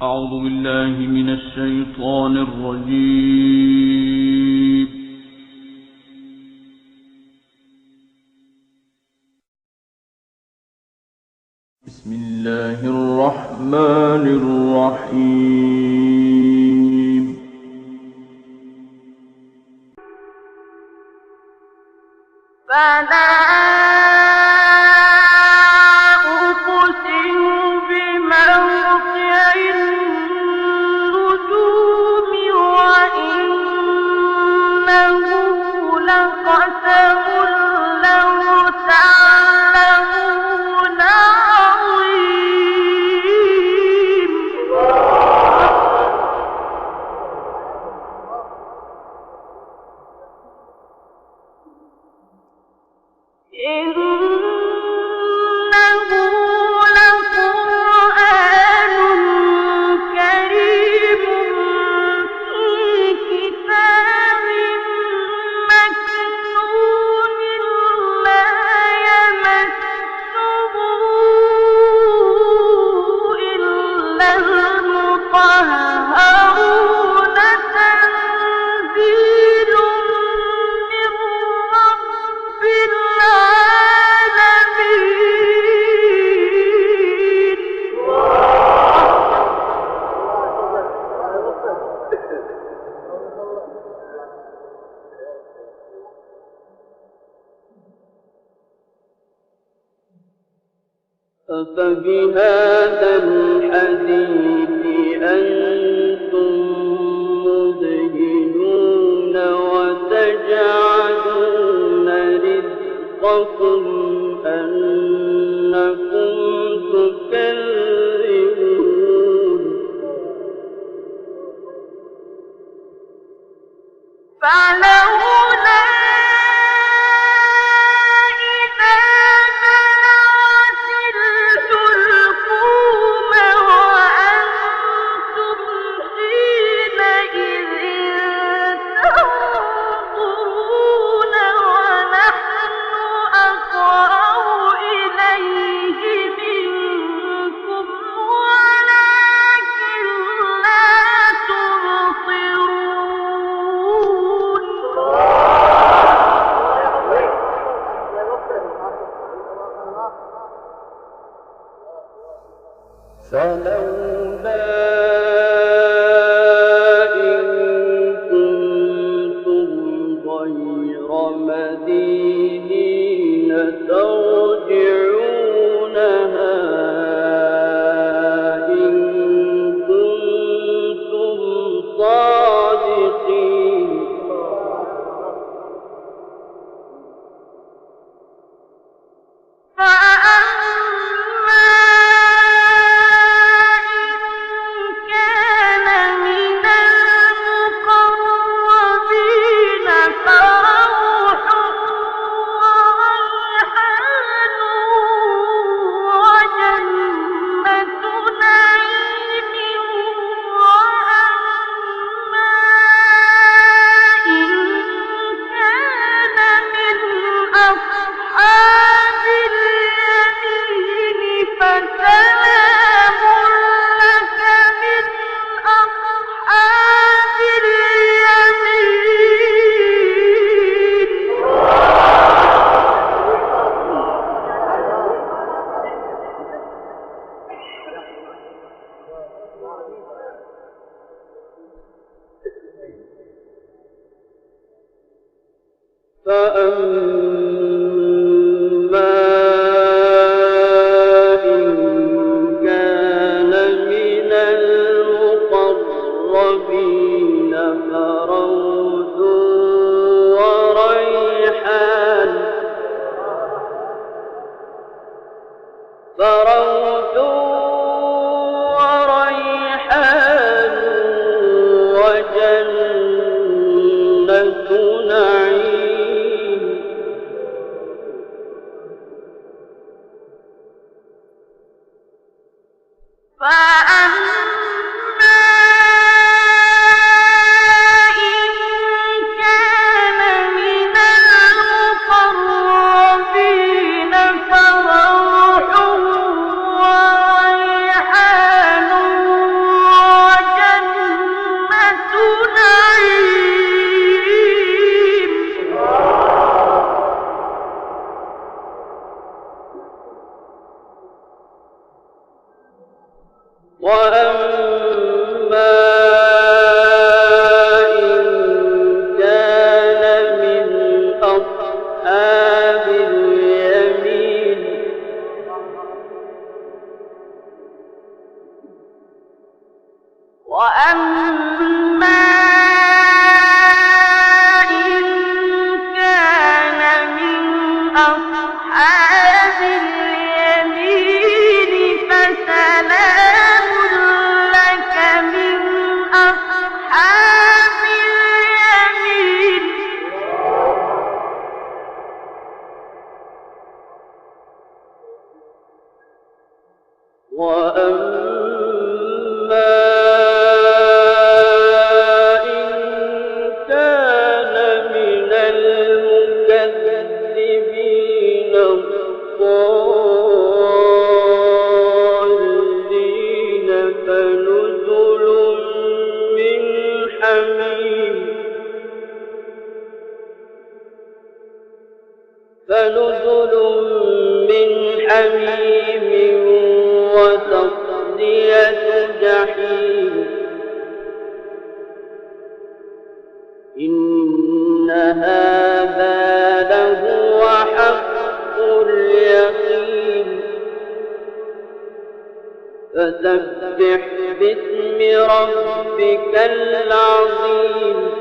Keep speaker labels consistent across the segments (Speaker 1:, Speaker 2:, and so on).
Speaker 1: أعوذ بالله من الشيطان الرجيم. بسم الله الرحمن الرحيم.
Speaker 2: فلا أقسم بموقع النجوم وإنه لقسم لو تعلمون عظيم إنه لقرآن كريم في كتاب مكنون لا يمسه إلا المطهرون تنزيل من رب العالمين أفبهذا الحديث أنتم مدهنون وتجعلون رزقكم أنكم تكذبون فلولا إذا بلغت الحلقوم وأنتم حينئذ تنظرون ونحن أقرب إليه منكم ولكن لا تبصرون فلولا إن كنتم غير مدينين ترجعونها إن كنتم صادقين فأما إن كان من المقربين فروح وريحان وجنة نعيم وأما إن كان من أصحاب اليمين فسلام لك من أصحاب اليمين فأما إن كان من المقربين فروح وريحان وجنة نعيم فأما إن كان من المقربين فروح وريحان وجنة نعيم فأما إن كان من المقربين فروح وريحان وجنة نعيم فأما إن كان من المقربين فروح وريحان وجنة نعيم فأما إن كان من المقربين فروح وريحان وجنة نعيم فأما إن كان من المقربين فروح وريحان وجنة وأما إن كان من المكذبين الضالين فنزل من حميم وتصلية جحيم إن هذا لهو حق اليقين فسبح باسم ربك العظيم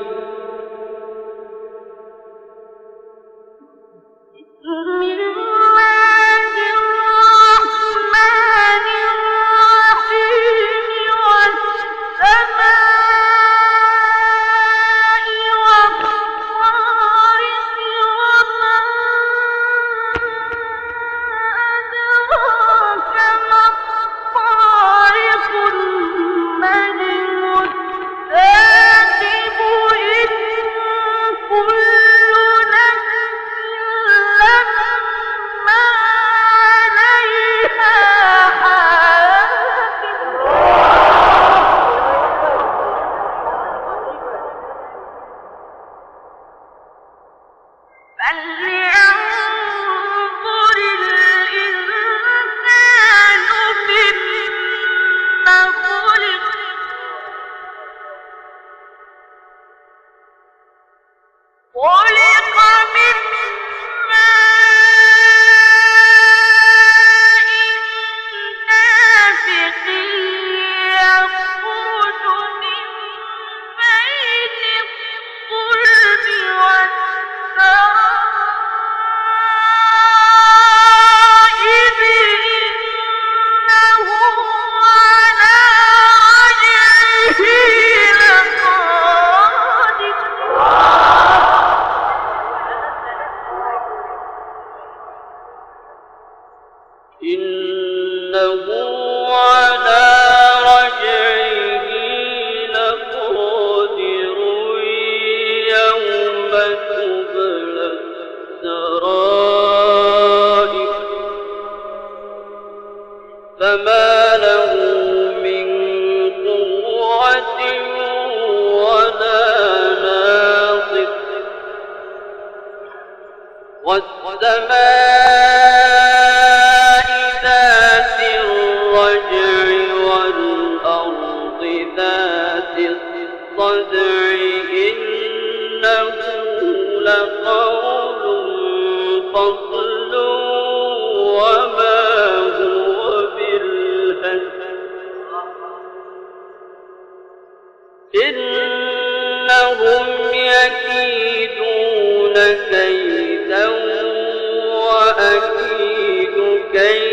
Speaker 2: إنه على رجعه لقادر يوم تبلى السرائر فما له من قوة ولا ناصر والسماء ذات الرجع والأرض ذات الصدع إنه لقول فصل وما هو بالهزل إنهم يكيدون كيدا وأكيد كيدا